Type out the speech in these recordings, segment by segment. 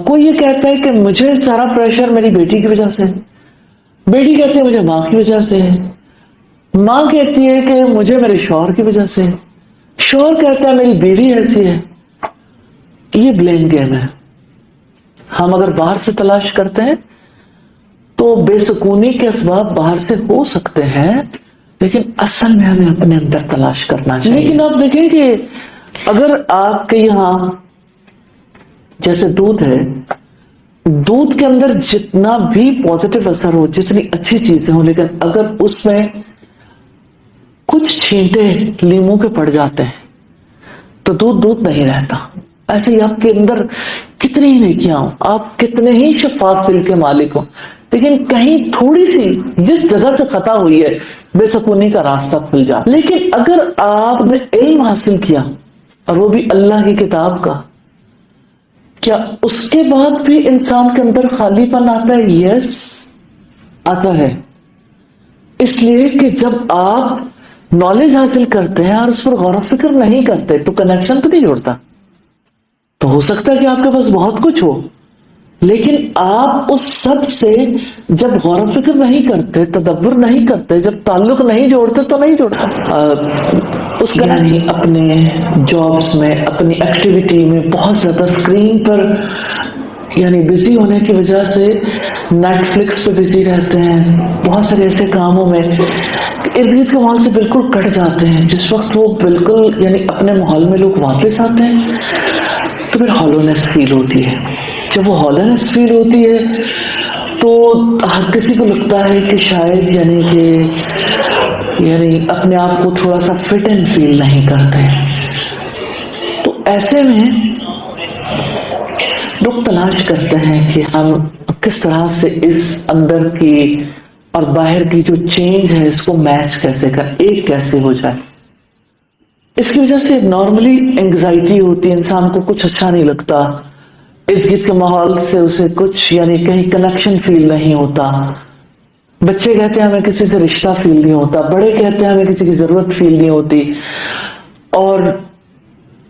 کوئی یہ کہتا ہے کہ مجھے سارا پریشر میری بیٹی کی وجہ سے ہے، بیٹی کہتی ہے مجھے ماں کی وجہ سے ہے، ماں کہتی ہے کہ مجھے میرے شوہر کی وجہ سے ہے، شوہر کہتا ہے میری بیوی ایسی ہے. یہ بلیم گیم ہے. ہم اگر باہر سے تلاش کرتے ہیں تو بے سکونی کے اسباب باہر سے ہو سکتے ہیں، لیکن اصل میں ہمیں اپنے اندر تلاش کرنا چاہیے. لیکن آپ دیکھیں کہ اگر آپ کے یہاں جیسے دودھ ہے، دودھ کے اندر جتنا بھی پازیٹیو اثر ہو، جتنی اچھی چیزیں ہوں، لیکن اگر اس میں کچھ چھینٹے لیموں کے پڑ جاتے ہیں تو دودھ نہیں رہتا. ایسے ہی آپ کے اندر کتنی ہی نیکیاں ہوں، آپ کتنے ہی شفاف دل کے مالک ہوں، لیکن کہیں تھوڑی سی جس جگہ سے خطا ہوئی ہے بے سکونی کا راستہ کھل جاتا. لیکن اگر آپ نے علم حاصل کیا اور وہ بھی اللہ کی کتاب کا، کیا اس کے بعد بھی انسان کے اندر خالی پن آتا ہے؟ یس آتا ہے. اس لیے کہ جب آپ نالج حاصل کرتے ہیں اور اس پر غور و فکر نہیں کرتے تو کنیکشن تو نہیں جوڑتا. تو ہو سکتا ہے کہ آپ کے پاس بہت کچھ ہو، لیکن آپ اس سب سے جب غور و فکر نہیں کرتے، تدبر نہیں کرتے، جب تعلق نہیں جوڑتے تو نہیں جوڑتا. اس کا یعنی اپنے جابس میں، اپنی ایکٹیویٹی میں بہت زیادہ اسکرین پر یعنی بزی ہونے کی وجہ سے نیٹ فلکس پہ بزی رہتے ہیں، بہت سارے ایسے کاموں میں ارد گرد کے ماحول سے بالکل کٹ جاتے ہیں. جس وقت وہ بالکل یعنی اپنے ماحول میں لوگ واپس آتے ہیں تو پھر ہالونیس فیل ہوتی ہے. جب وہ ہالونیس فیل ہوتی ہے تو ہر کسی کو لگتا ہے کہ شاید یعنی اپنے آپ کو تھوڑا سا فٹ اینڈ فیل نہیں کرتے. تو ایسے میں لوگ تلاش کرتے ہیں کہ ہم کس طرح سے اس اندر کی اور باہر کی جو چینج ہے اس کو میچ کیسے کریں، ایک کیسے ہو جائے. اس کی وجہ سے نارملی انگزائٹی ہوتی ہے، انسان کو کچھ اچھا نہیں لگتا، ارد گرد کے ماحول سے اسے کچھ یعنی کہیں کنیکشن فیل نہیں ہوتا. بچے کہتے ہیں ہمیں کسی سے رشتہ فیل نہیں ہوتا، بڑے کہتے ہیں ہمیں کسی کی ضرورت فیل نہیں ہوتی، اور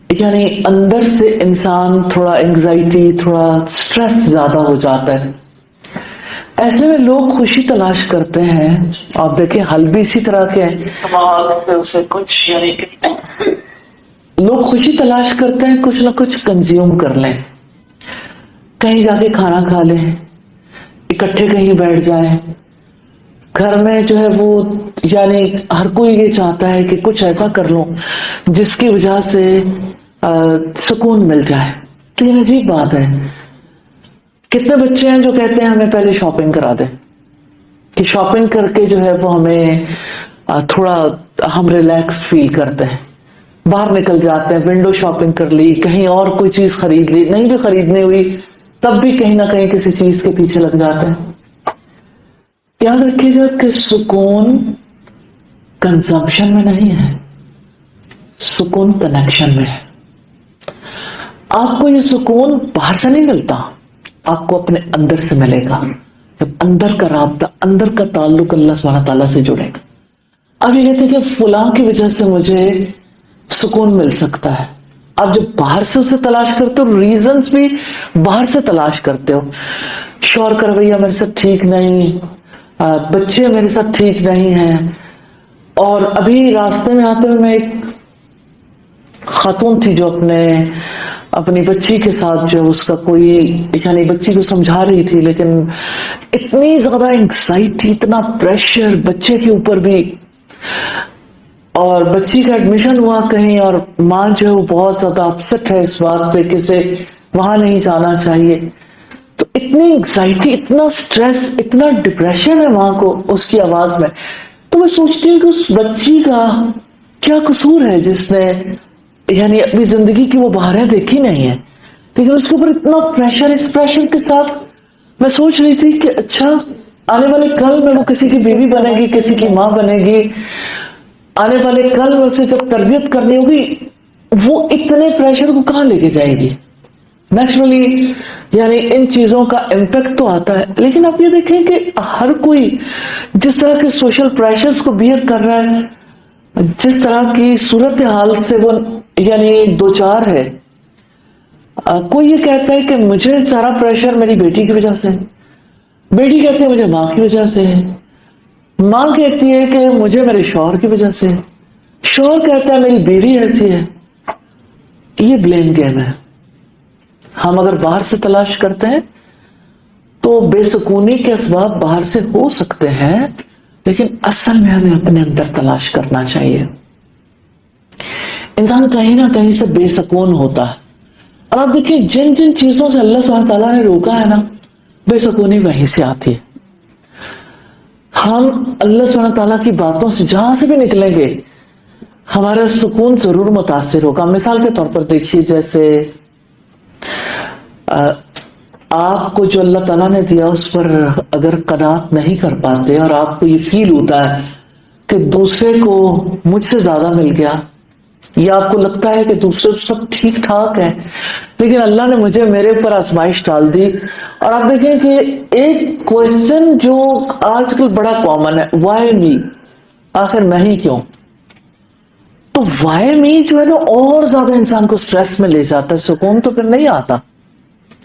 یعنی اندر سے انسان تھوڑا انگزائٹی، تھوڑا سٹریس زیادہ ہو جاتا ہے. ایسے میں لوگ خوشی تلاش کرتے ہیں. آپ دیکھیں حل بھی اسی طرح کے کچھ یعنی لوگ خوشی تلاش کرتے ہیں کچھ نہ کچھ کنزیوم کر لیں، کہیں جا کے کھانا کھا لیں، اکٹھے کہیں بیٹھ جائیں. گھر میں جو ہے وہ یعنی ہر کوئی یہ چاہتا ہے کہ کچھ ایسا کر لوں جس کی وجہ سے سکون مل جائے. تو یہ عجیب بات ہے. کتنے بچے ہیں جو کہتے ہیں ہمیں پہلے شاپنگ کرا دیں کہ شاپنگ کر کے جو ہے وہ ہمیں تھوڑا ہم ریلیکس فیل کرتے ہیں. باہر نکل جاتے ہیں، ونڈو شاپنگ کر لی، کہیں اور کوئی چیز خرید لی، نہیں بھی خریدنی ہوئی تب بھی کہیں نہ کہیں کسی چیز کے پیچھے لگ جاتے ہیں. یاد رکھیے گا کہ سکون کنزمپشن میں نہیں ہے، سکون کنیکشن میں ہے. آپ کو یہ سکون باہر سے نہیں ملتا، آپ کو اپنے اندر سے ملے گا. جب اندر کا رابطہ، اندر کا تعلق اللہ سبحانہ تعالیٰ سے جڑے گا. اب یہ کہتے ہیں کہ فلاں کی وجہ سے مجھے سکون مل سکتا ہے. آپ جب باہر سے اسے تلاش کرتے ہو، ریزنز بھی باہر سے تلاش کرتے ہو. شوہر کا رویہ میرے ساتھ ٹھیک نہیں، بچے میرے ساتھ ٹھیک نہیں ہیں. اور ابھی راستے میں آتے ہوئے میں ایک خاتون تھی جو اپنی بچی کے ساتھ جو اس کا کوئی یعنی بچی کو سمجھا رہی تھی، لیکن اتنی زیادہ انگزائٹی، اتنا پریشر بچے کے اوپر بھی، اور بچی کا ایڈمیشن ہوا کہیں اور ماں جو ہے وہ بہت زیادہ اپسٹ ہے اس بات پہ کہ اسے وہاں نہیں جانا چاہیے. تو اتنی انگزائٹی، اتنا سٹریس، اتنا ڈپریشن ہے ماں کو اس کی آواز میں. تو میں سوچتی ہوں کہ اس بچی کا کیا قصور ہے جس نے یعنی اپنی زندگی کی وہ بہاریں دیکھی نہیں ہے، لیکن اس کے اوپر اتنا پریشر. اس پریشر کے ساتھ میں سوچ رہی تھی کہ اچھا آنے والے کل میں وہ کسی کی بیوی بنے گی، کسی کی ماں بنے گی، آنے والے کل میں اسے جب تربیت کرنی ہوگی وہ اتنے پریشر کو کہاں لے کے جائے گی. نیچرلی یعنی ان چیزوں کا امپیکٹ تو آتا ہے. لیکن آپ یہ دیکھیں کہ ہر کوئی جس طرح کے سوشل پریشرز کو بیئر کر رہا ہے، جس طرح کی صورتحال سے وہ یعنی دوچار ہے، کوئی یہ کہتا ہے کہ مجھے سارا پریشر میری بیٹی کی وجہ سے، بیٹی کہتی ہے مجھے ماں کی وجہ سے، ماں کہتی ہے کہ مجھے میرے شوہر کی وجہ سے، شوہر کہتا ہے میری بیوی ایسی ہے. یہ بلیم گیم ہے. ہم اگر باہر سے تلاش کرتے ہیں تو بے سکونی کے اسباب باہر سے ہو سکتے ہیں، لیکن اصل میں ہمیں اپنے اندر تلاش کرنا چاہیے. انسان کہیں نہ کہیں سے بے سکون ہوتا ہے، اور آپ دیکھیں جن جن چیزوں سے اللہ سبحانہ تعالیٰ نے روکا ہے نا، بے سکونی وہیں سے آتی ہے. ہم اللہ سبحانہ تعالیٰ کی باتوں سے جہاں سے بھی نکلیں گے ہمارا سکون ضرور متاثر ہوگا. مثال کے طور پر دیکھیے، جیسے آپ کو جو اللہ تعالیٰ نے دیا اس پر اگر قناعت نہیں کر پاتے اور آپ کو یہ فیل ہوتا ہے کہ دوسرے کو مجھ سے زیادہ مل گیا، یا آپ کو لگتا ہے کہ دوسرے سب ٹھیک ٹھاک ہے لیکن اللہ نے مجھے میرے اوپر آزمائش ڈال دی. اور آپ دیکھیں کہ ایک کوشچن جو آج کل بڑا کامن ہے، وائی می، آخر میں ہی کیوں. تو وائی می جو ہے نا اور زیادہ انسان کو سٹریس میں لے جاتا ہے، سکون تو پھر نہیں آتا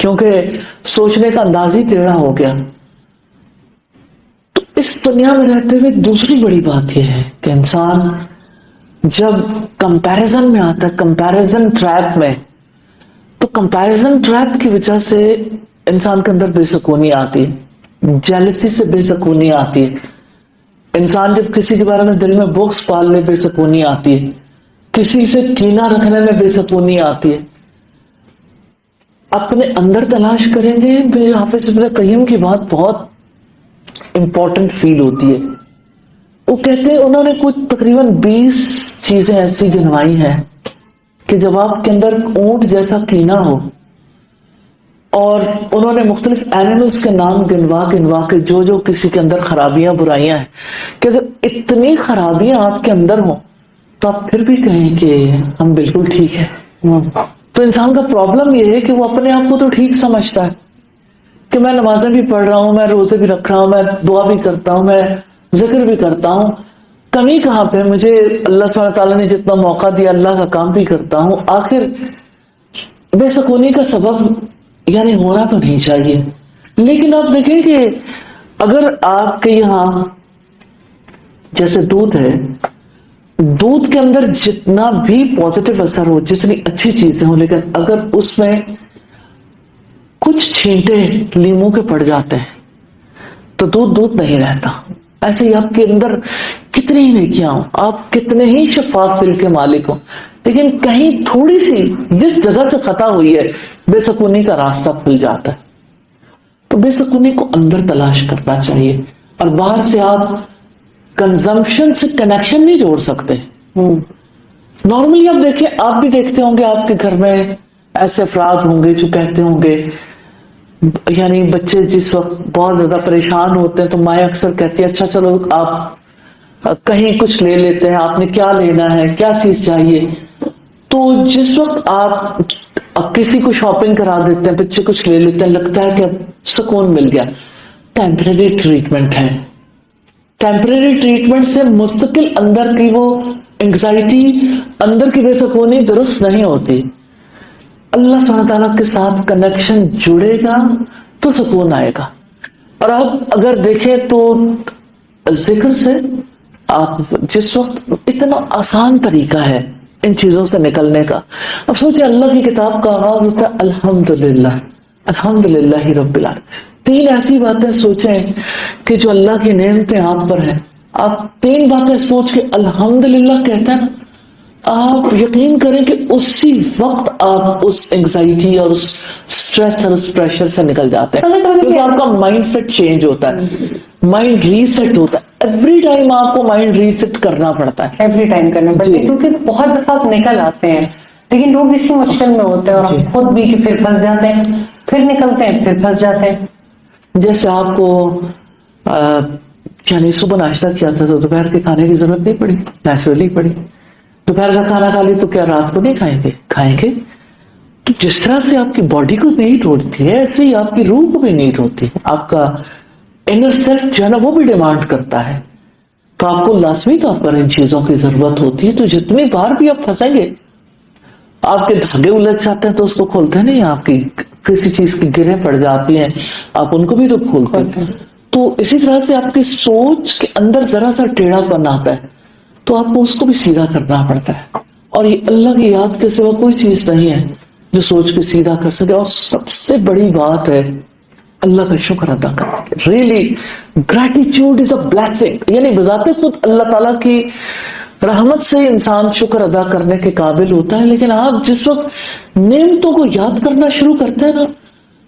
کیونکہ سوچنے کا انداز ہی ٹیڑھا ہو گیا. تو اس دنیا میں رہتے ہوئے دوسری بڑی بات یہ ہے کہ انسان جب کمپیرزن میں آتا ہے، کمپیرزن ٹریپ میں، تو کمپیرزن ٹریپ کی وجہ سے انسان کے اندر بے سکونی آتی ہے، جیلسی سے بے سکونی آتی ہے. انسان جب کسی کے بارے میں دل میں بغض پال لے بے سکونی آتی ہے، کسی سے کینہ رکھنے میں بے سکونی آتی ہے. اپنے اندر تلاش کریں گے. حافظ ابن قیم کی بات بہت امپورٹنٹ فیل ہوتی ہے. وہ کہتے ہیں انہوں نے کچھ تقریباً 20 چیزیں ایسی گنوائی ہیں کہ جب آپ کے اندر اونٹ جیسا کینہ ہو، اور انہوں نے مختلف اینیملز کے نام گنوا کے جو کسی کے اندر خرابیاں برائیاں ہیں، کہ اگر اتنی خرابیاں آپ کے اندر ہوں تو آپ پھر بھی کہیں کہ ہم بالکل ٹھیک ہیں. تو انسان کا پرابلم یہ ہے کہ وہ اپنے آپ کو تو ٹھیک سمجھتا ہے کہ میں نمازیں بھی پڑھ رہا ہوں، میں روزے بھی رکھ رہا ہوں، میں دعا بھی کرتا ہوں، میں ذکر بھی کرتا ہوں، کمی کہاں پہ، مجھے اللہ سبحانہ تعالیٰ نے جتنا موقع دیا اللہ کا کام بھی کرتا ہوں. آخر بے سکونی کا سبب یعنی ہونا تو نہیں چاہیے. لیکن آپ دیکھیں کہ اگر آپ کے یہاں جیسے دودھ ہے، دودھ کے اندر جتنا بھی پازیٹیو اثر ہو، جتنی اچھی چیزیں ہوں، لیکن اگر اس میں کچھ چھینٹے لیموں کے پڑ جاتے ہیں تو دودھ نہیں رہتا. ایسے ہی آپ کے اندر کتنی ہی نیکیاں ہوں، آپ کتنے ہی شفاف دل کے مالک ہوں، لیکن کہیں تھوڑی سی جس جگہ سے خطا ہوئی ہے بے سکونی کا راستہ کھل جاتا ہے. تو بے سکونی کو اندر تلاش کرنا چاہیے، اور باہر سے آپ کنزمپشن سے کنیکشن نہیں جوڑ سکتے. نارملی آپ دیکھیں، آپ بھی دیکھتے ہوں گے آپ کے گھر میں ایسے افراد ہوں گے جو کہتے ہوں گے، یعنی بچے جس وقت بہت زیادہ پریشان ہوتے ہیں تو مائیں اکثر کہتی ہے اچھا چلو آپ کہیں کچھ لے لیتے ہیں، آپ نے کیا لینا ہے، کیا چیز چاہیے. تو جس وقت آپ کسی کو شاپنگ کرا دیتے ہیں، بچے کچھ لے لیتے ہیں، لگتا ہے کہ اب سکون مل گیا. ٹیمپریری ٹریٹمنٹ ہے. ٹیمپریری ٹریٹمنٹ سے مستقل اندر کی وہ انگزائٹی، اندر کی بے سکونی درست نہیں ہوتی. اللہ سبحانہ تعالیٰ کے ساتھ کنیکشن جڑے گا تو سکون آئے گا. اور آپ اگر دیکھیں تو ذکر سے آپ جس وقت اتنا آسان طریقہ ہے ان چیزوں سے نکلنے کا. اب سوچیں اللہ کی کتاب کا آغاز ہوتا ہے الحمدللہ، الحمدللہ رب العالمین. 3 ایسی باتیں سوچیں کہ جو اللہ کی نعمتیں آپ پر ہیں، آپ 3 باتیں سوچ کے الحمدللہ کہتے ہیں، آپ یقین کریں کہ اسی وقت آپ اس انگزائٹی اور اس سٹریس اور اس پریشر سے نکل جاتے ہیں، کیونکہ آپ کا مائنڈ سیٹ چینج ہوتا ہے، مائنڈ ریسیٹ ہوتا ہے. ایوری ٹائم آپ کو مائنڈ ریسیٹ کرنا پڑتا ہے، ایوری ٹائم کرنا پڑتا ہے، کیونکہ بہت دفعہ آپ نکل آتے ہیں لیکن لوگ اسی مشکل میں ہوتے ہیں، اور آپ خود بھی کہ پھر پھنس جاتے ہیں، پھر نکلتے ہیں، پھر پھنس جاتے ہیں. جیسے آپ کو یعنی صبح ناشتہ کیا تھا تو دوپہر کے کھانے کی ضرورت نہیں پڑی، نیچرلی پڑی. دوپہر کا کھانا کھا لی تو کیا رات کو نہیں کھائیں گے. تو جس طرح سے آپ کی باڈی کو نیڈ ہوتی ہے ایسے ہی آپ کی روح کو بھی نیڈ ہوتی ہے. آپ کا انر سیلف جو ہے نا وہ بھی ڈیمانڈ کرتا ہے. تو آپ کو لازمی طور پر ان چیزوں کی ضرورت ہوتی ہے. تو جتنی بار بھی آپ پھنسیں گے آپ کے دھاگے الجھ جاتے ہیں تو اس کو کھولتے نہیں, آپ کی کسی چیز کی گرہیں پڑ جاتی ہیں آپ ان کو بھی تو کھولتے ہیں. تو اسی طرح سے آپ کی سوچ کے اندر ذرا سا ٹیڑھا پن آتا ہے تو آپ کو اس کو بھی سیدھا کرنا پڑتا ہے. اور یہ اللہ کی یاد کے سوا کوئی چیز نہیں ہے جو سوچ کے سیدھا کر سکے. اور سب سے بڑی بات ہے اللہ کا شکر ادا کرنا. Really gratitude is a blessing. یعنی بذات خود اللہ تعالیٰ کی رحمت سے انسان شکر ادا کرنے کے قابل ہوتا ہے, لیکن آپ جس وقت نعمتوں کو یاد کرنا شروع کرتے ہیں نا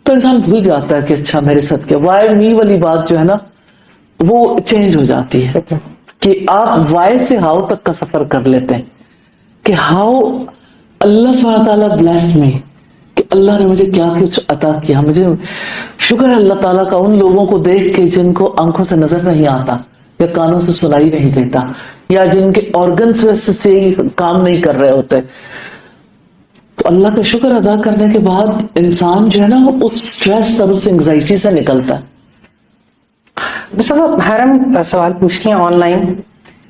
تو انسان بھول جاتا ہے کہ اچھا میرے ساتھ کیا. وائی می والی بات جو ہے نا وہ چینج ہو جاتی ہے کہ آپ وائی سے ہاؤ تک کا سفر کر لیتے ہیں کہ ہاؤ اللہ سبحانہ تعالیٰ بلیسڈ می, کہ اللہ نے مجھے کیا کچھ عطا کیا. مجھے شکر ہے اللہ تعالیٰ کا ان لوگوں کو دیکھ کے جن کو آنکھوں سے نظر نہیں آتا یا کانوں سے سنائی نہیں دیتا یا جن کے آرگنز سے کام نہیں کر رہے ہوتے. تو اللہ کا شکر ادا کرنے کے بعد انسان جو ہے نا اس سٹریس اور اس انگزائٹی سے نکلتا ہے. حرم سوال پوچھتی ہیں آن لائن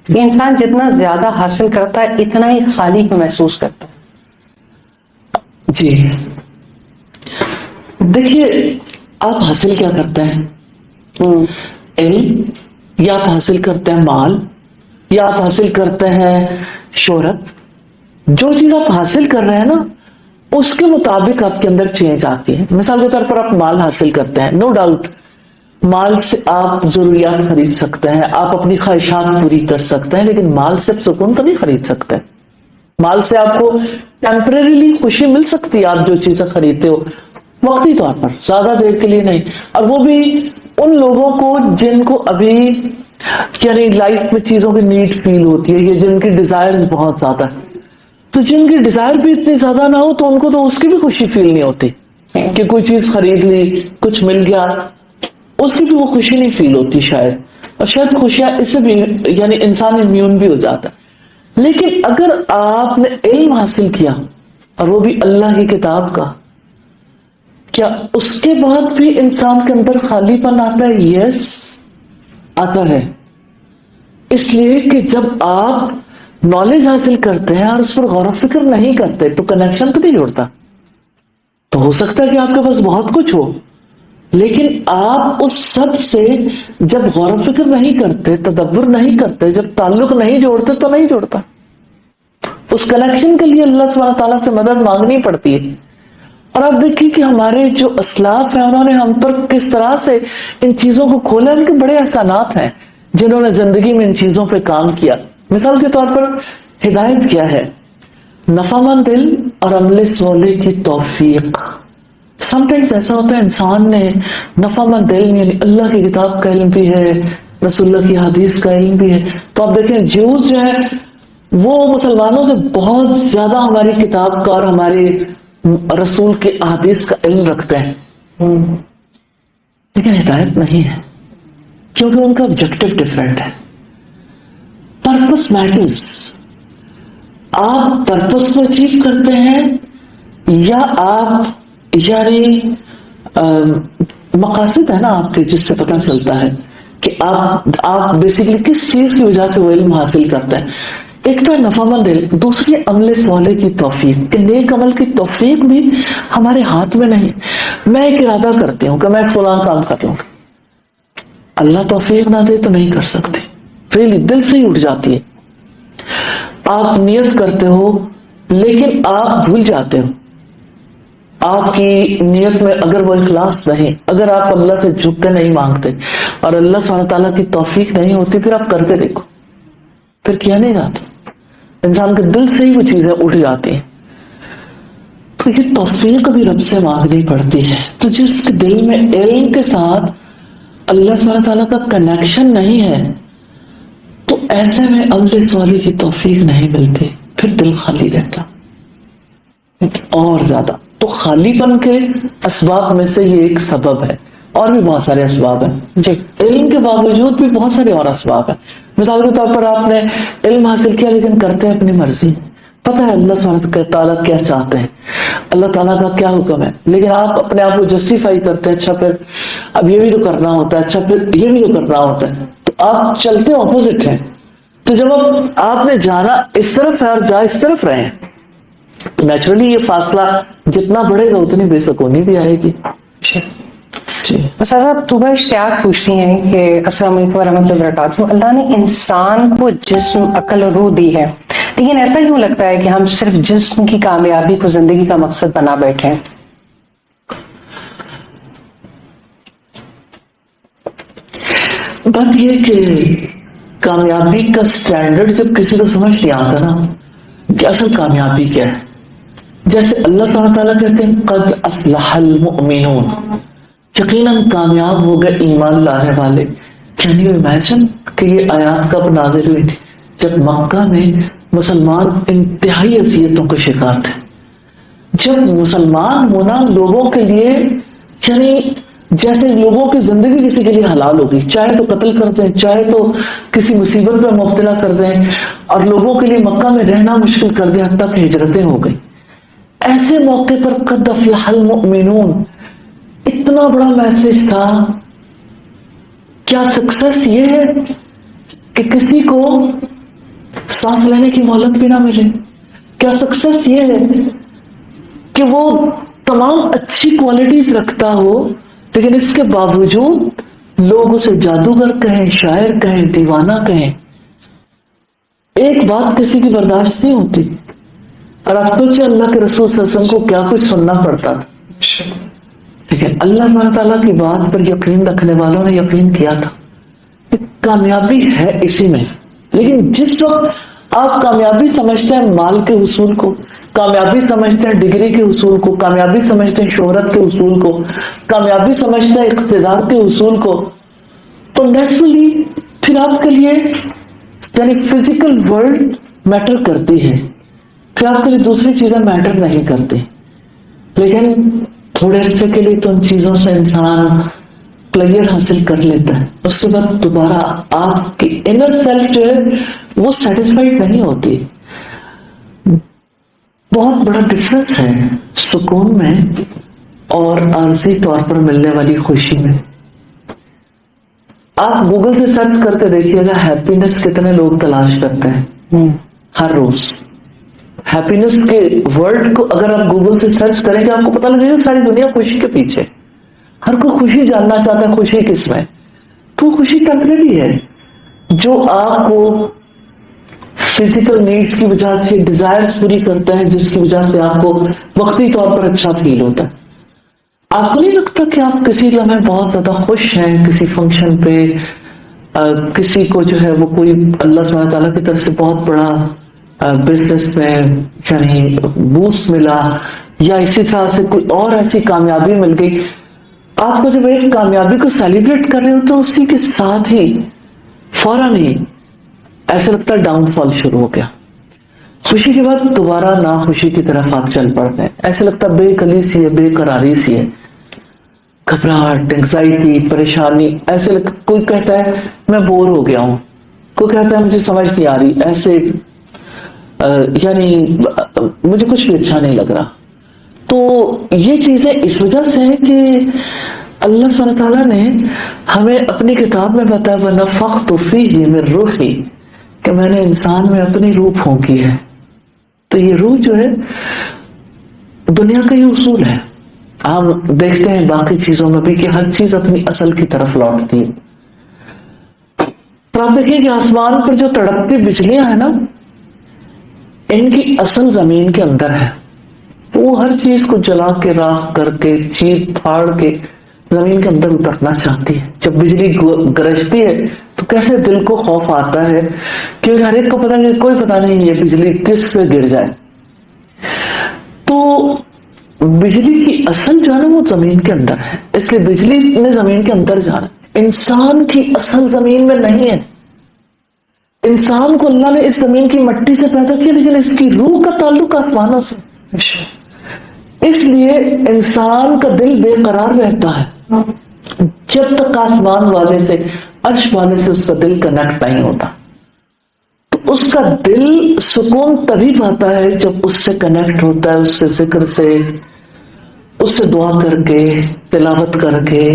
کہ انسان جتنا زیادہ حاصل کرتا ہے اتنا ہی خالی محسوس کرتا ہے. جی دیکھیے, آپ حاصل کیا کرتے ہیں؟ علم, یا آپ حاصل کرتے ہیں مال, یا آپ حاصل کرتے ہیں شہرت. جو چیز آپ حاصل کر رہے ہیں نا اس کے مطابق آپ کے اندر چینج آتی ہے. مثال کے طور پر آپ مال حاصل کرتے ہیں, نو ڈاؤٹ مال سے آپ ضروریات خرید سکتے ہیں, آپ اپنی خواہشات پوری کر سکتے ہیں, لیکن مال سے آپ سکون تو نہیں خرید سکتے. مال سے آپ کو ٹیمپریریلی خوشی مل سکتی ہے, آپ جو چیزیں خریدتے ہو وقتی طور پر, زیادہ دیر کے لیے نہیں, اور وہ بھی ان لوگوں کو جن کو ابھی یعنی لائف میں چیزوں کی نیڈ فیل ہوتی ہے یا جن کی ڈیزائر بہت زیادہ ہے. تو جن کی ڈیزائر بھی اتنی زیادہ نہ ہو تو ان کو تو اس کی بھی خوشی فیل نہیں ہوتی کہ کوئی چیز خرید لی, کچھ مل گیا, اس کی بھی وہ خوشی نہیں فیل ہوتی شاید. اور شاید خوشیاں اس سے بھی یعنی انسان امیون بھی ہو جاتا ہے. لیکن اگر آپ نے علم حاصل کیا اور وہ بھی اللہ کی کتاب کا, کیا اس کے بعد بھی انسان کے اندر خالی پن آتا ہے؟ یس آتا ہے. اس لیے کہ جب آپ نالج حاصل کرتے ہیں اور اس پر غور و فکر نہیں کرتے تو کنیکشن تو نہیں جوڑتا. تو ہو سکتا ہے کہ آپ کے پاس بہت کچھ ہو لیکن آپ اس سب سے جب غور و فکر نہیں کرتے, تدبر نہیں کرتے, جب تعلق نہیں جوڑتے تو نہیں جوڑتا. اس کنیکشن کے لیے اللہ سبحانہ تعالیٰ سے مدد مانگنی پڑتی ہے. اور آپ دیکھیں کہ ہمارے جو اسلاف ہیں انہوں نے ہم پر کس طرح سے ان چیزوں کو کھولا. ان کے بڑے احسانات ہیں جنہوں نے زندگی میں ان چیزوں پہ کام کیا. مثال کے طور پر ہدایت کیا ہے؟ نفع مند دل اور عمل صالح کی توفیق. سم ٹائمز ایسا ہوتا ہے انسان نے نفع مند علم یعنی اللہ کی کتاب کا علم بھی ہے, رسول اللہ کی حدیث کا علم بھی ہے. تو آپ دیکھیں جیوز جو ہے وہ مسلمانوں سے بہت زیادہ ہماری کتاب کا اور ہمارے رسول کے احادیث کا علم رکھتے ہیں, لیکن ہدایت نہیں ہے کیونکہ ان کا آبجیکٹو ڈفرینٹ ہے. Purpose matters. آپ پرپس کو اچیو کرتے ہیں یا آپ یعنی مقاصد ہے نا آپ کے جس سے پتہ چلتا ہے کہ آپ بیسیکلی کس چیز کی وجہ سے وہ علم حاصل کرتے ہیں. ایک تو نفع مند علم, دوسری عمل صالح کی توفیق, کہ نیک عمل کی توفیق بھی ہمارے ہاتھ میں نہیں. میں ایک ارادہ کرتی ہوں کہ میں فلاں کام کر لوں گا, اللہ توفیق نہ دے تو نہیں کر سکتی. ریلی دل سے ہی اٹھ جاتی ہے. آپ نیت کرتے ہو لیکن آپ بھول جاتے ہو. آپ کی نیت میں اگر وہ اخلاص نہیں, اگر آپ اللہ سے جھک کے نہیں مانگتے اور اللہ سبحانہ تعالیٰ کی توفیق نہیں ہوتی, پھر آپ کر کے دیکھو, پھر کیا نہیں جاتا. انسان کے دل سے ہی وہ چیزیں اٹھ جاتی ہیں. تو یہ توفیق بھی رب سے مانگنی پڑتی ہے. تو جس کے دل میں علم کے ساتھ اللہ سبحانہ تعالیٰ کا کنیکشن نہیں ہے تو ایسے میں عمل صالح کی توفیق نہیں ملتی, پھر دل خالی رہتا اور زیادہ. تو خالی پن کے اسباب میں سے یہ ایک سبب ہے, اور بھی بہت سارے اسباب ہیں. جی علم کے باوجود بھی بہت سارے اور اسباب ہیں. مثال کے طور پر آپ نے علم حاصل کیا لیکن کرتے اپنی مرضی, پتہ ہے اللہ سبحانہ تعالیٰ کیا چاہتے ہیں, اللہ تعالیٰ کا کیا حکم ہے, لیکن آپ اپنے آپ کو جسٹیفائی کرتے ہیں, اچھا پھر اب یہ بھی تو کرنا ہوتا ہے, اچھا پھر یہ بھی تو کرنا ہوتا ہے. تو آپ چلتے اپوزٹ ہیں. تو جب آپ نے جانا اس طرف ہے اور جا اس طرف رہے ہیں نیچرلی یہ فاصلہ جتنا بڑھے گا اتنی بے سکونی بھی آئے گی. جی بس صاحب طوبہ اشتیاق پوچھتی ہیں کہ السلام علیکم ورحمۃ اللہ وبرکاتہ. اللہ نے انسان کو جسم، عقل اور روح دی ہے، لیکن ایسا کیوں لگتا ہے کہ ہم صرف جسم کی کامیابی کو زندگی کا مقصد بنا بیٹھے ہیں؟ بات یہ کہ کامیابی کا سٹینڈرڈ جب کسی کو سمجھ نہیں آتا نا کہ اصل کامیابی کیا ہے، جیسے اللہ سبحانہ تعالیٰ کہتے ہیں قد افلح المؤمنون، یقیناً کامیاب ہو گئے ایمان لانے والے. کین یو امیجن کہ یہ آیات کب نازل ہوئی تھی؟ جب مکہ میں مسلمان انتہائی اذیتوں کا شکار تھے. جب مسلمان ہونا لوگوں کے لیے یعنی جیسے لوگوں کی زندگی کسی کے لیے حلال ہوگی، چاہے تو قتل کر دیں، چاہے تو کسی مصیبت میں مبتلا کر دیں، اور لوگوں کے لیے مکہ میں رہنا مشکل کر دیں، حتیٰ کہ ہجرتیں ہو گئی. ایسے موقع پر قد افلح المؤمنون اتنا بڑا میسج تھا. کیا سکسس یہ ہے کہ کسی کو سانس لینے کی مہلت بھی نہ ملے؟ کیا سکسس یہ ہے کہ وہ تمام اچھی کوالٹیز رکھتا ہو لیکن اس کے باوجود لوگ اسے جادوگر کہیں، شاعر کہیں، دیوانہ کہیں؟ ایک بات کسی کی برداشت نہیں ہوتی. اور آپ سوچیں اللہ کے رسول صلی اللہ علیہ وسلم کو کیا کچھ سننا پڑتا تھا. لیکن اللہ سبحانہ تعالیٰ کی بات پر یقین رکھنے والوں نے یقین کیا تھا کہ کامیابی ہے اسی میں. لیکن جس وقت آپ کامیابی سمجھتے ہیں مال کے حصول کو، کامیابی سمجھتے ہیں ڈگری کے حصول کو، کامیابی سمجھتے ہیں شہرت کے حصول کو، کامیابی سمجھتے ہیں اقتدار کے حصول کو، تو نیچرلی پھر آپ کے لیے یعنی فزیکل ورلڈ میٹر کرتی ہے، پھر آپ کے لیے دوسری چیزیں میٹر نہیں کرتی. لیکن تھوڑے عرصے کے لیے تو ان چیزوں سے انسان پلیئر حاصل کر لیتا ہے، اس کے بعد دوبارہ آپ کی انر سیلف جو ہے وہ سیٹسفائیڈ نہیں ہوتی. بہت بڑا ڈفرنس ہے سکون میں اور عارضی طور پر ملنے والی خوشی میں. آپ گوگل سے سرچ کر کے دیکھیے گا ہیپینس کتنے لوگ تلاش کرتے ہیں ہر روز. ہیپینس کے ورڈ کو اگر آپ گوگل سے سرچ کریں گے آپ کو پتہ لگے گا ساری دنیا خوشی کے پیچھے. ہر کوئی خوشی جاننا چاہتا ہے خوشی کس میں. تو خوشی ٹیمپریری ہے جو آپ کو فزیکل نیڈس کی وجہ سے ڈیزائرز پوری کرتا ہے، جس کی وجہ سے آپ کو وقتی طور پر اچھا فیل ہوتا ہے. آپ کو نہیں لگتا کہ آپ کسی لمحے بہت زیادہ خوش ہیں کسی فنکشن پہ، کسی کو جو ہے وہ کوئی اللہ سبحانہ تعالیٰ کی طرف سے بہت بڑا بزنس میں یعنی بوسٹ ملا، یا اسی طرح سے کوئی اور ایسی کامیابی مل گئی، آپ کو جب ایک کامیابی کو سیلیبریٹ کر رہے ہو تو اسی کے ساتھ ہی فوراً ہی ایسا لگتا ہے ڈاؤن فال شروع ہو گیا. خوشی کے بعد دوبارہ ناخوشی کی طرف آپ چل پڑتے ہیں. ایسا لگتا بے کلی سی ہے، بے قراری سی ہے، گھبراہٹ، انگزائٹی، پریشانی. ایسے کوئی کہتا ہے میں بور ہو گیا ہوں، کوئی کہتا ہے مجھے سمجھ نہیں آ رہی، ایسے یعنی مجھے کچھ بھی اچھا نہیں لگ رہا. تو یہ چیزیں اس وجہ سے ہے کہ اللہ سبحانہ تعالیٰ نے ہمیں اپنی کتاب میں بتایا وَنَفَخْتُ فِيهِ مِن رُوحِي کہ میں نے انسان میں اپنی روح پھونکی ہے. تو یہ روح جو ہے دنیا کا یہ اصول ہے. ہم دیکھتے ہیں باقی چیزوں میں بھی کہ ہر چیز اپنی اصل کی طرف لوٹتی ہے. تو آپ دیکھیں کہ آسمان پر جو تڑپتی بجلیاں ہیں نا، ان کی اصل زمین کے اندر ہے. وہ ہر چیز کو جلا کے راکھ کر کے چیر پھاڑ کے زمین کے اندر اترنا چاہتی ہے. جب بجلی گرجتی ہے تو کیسے دل کو خوف آتا ہے، کیونکہ ہر ایک کو پتا نہیں، کوئی پتا نہیں یہ بجلی کس پہ گر جائے. تو بجلی کی اصل جو ہے نا وہ زمین کے اندر ہے، اس لیے بجلی نے زمین کے اندر جانا. انسان کی اصل زمین میں نہیں ہے. انسان کو اللہ نے اس زمین کی مٹی سے پیدا کیا لیکن اس کی روح کا تعلق آسمانوں سے. اس لیے انسان کا دل بے قرار رہتا ہے جب تک آسمان والے سے، عرش والے سے اس کا دل کنیکٹ نہیں ہوتا. تو اس کا دل سکون تبھی پاتا ہے جب اس سے کنیکٹ ہوتا ہے، اس کے ذکر سے، اس سے دعا کر کے، تلاوت کر کے،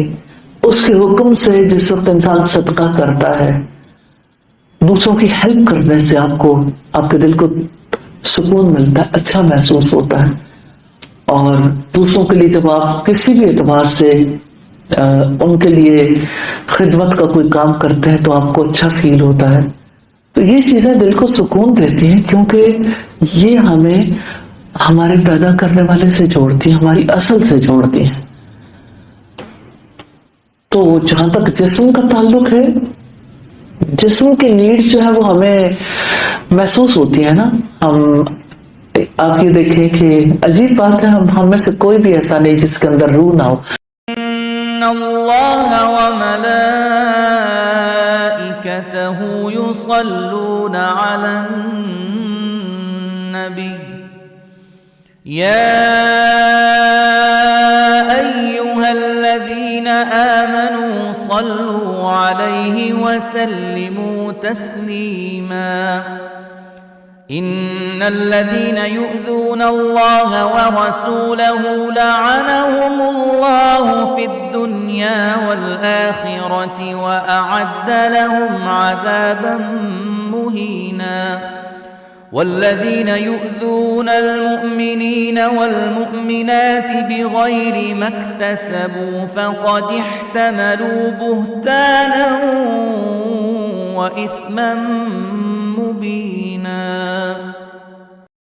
اس کے حکم سے. جس وقت انسان صدقہ کرتا ہے، دوسروں کی ہیلپ کرنے سے آپ کے دل کو سکون ملتا ہے, اچھا محسوس ہوتا ہے. اور دوسروں کے لیے جب آپ کسی بھی اعتبار سے ان کے لیے خدمت کا کوئی کام کرتے ہیں تو آپ کو اچھا فیل ہوتا ہے. تو یہ چیزیں دل کو سکون دیتی ہیں, کیونکہ یہ ہمیں ہمارے پیدا کرنے والے سے جوڑتی ہیں, ہماری اصل سے جوڑتی ہیں. تو جہاں تک جسم کا تعلق ہے, جسم کی نیڈز جو ہے وہ ہمیں محسوس ہوتی ہے نا. آپ یہ دیکھیں کہ عجیب بات ہے, ہم میں سے کوئی بھی ایسا نہیں جس کے اندر روح نہ ہو. ان اللہ وملائکتہ یصلون علی النبی یا ایہا الذین آمنوا صلوا علیہ وسلموا تسلیما ان الذين يؤذون الله ورسوله لعنهم الله في الدنيا والآخرة وأعد لهم عذابا مهينا والذين يؤذون المؤمنين والمؤمنات بغير ما اكتسبوا فقد احتملوا بهتانا وإثما مبينا.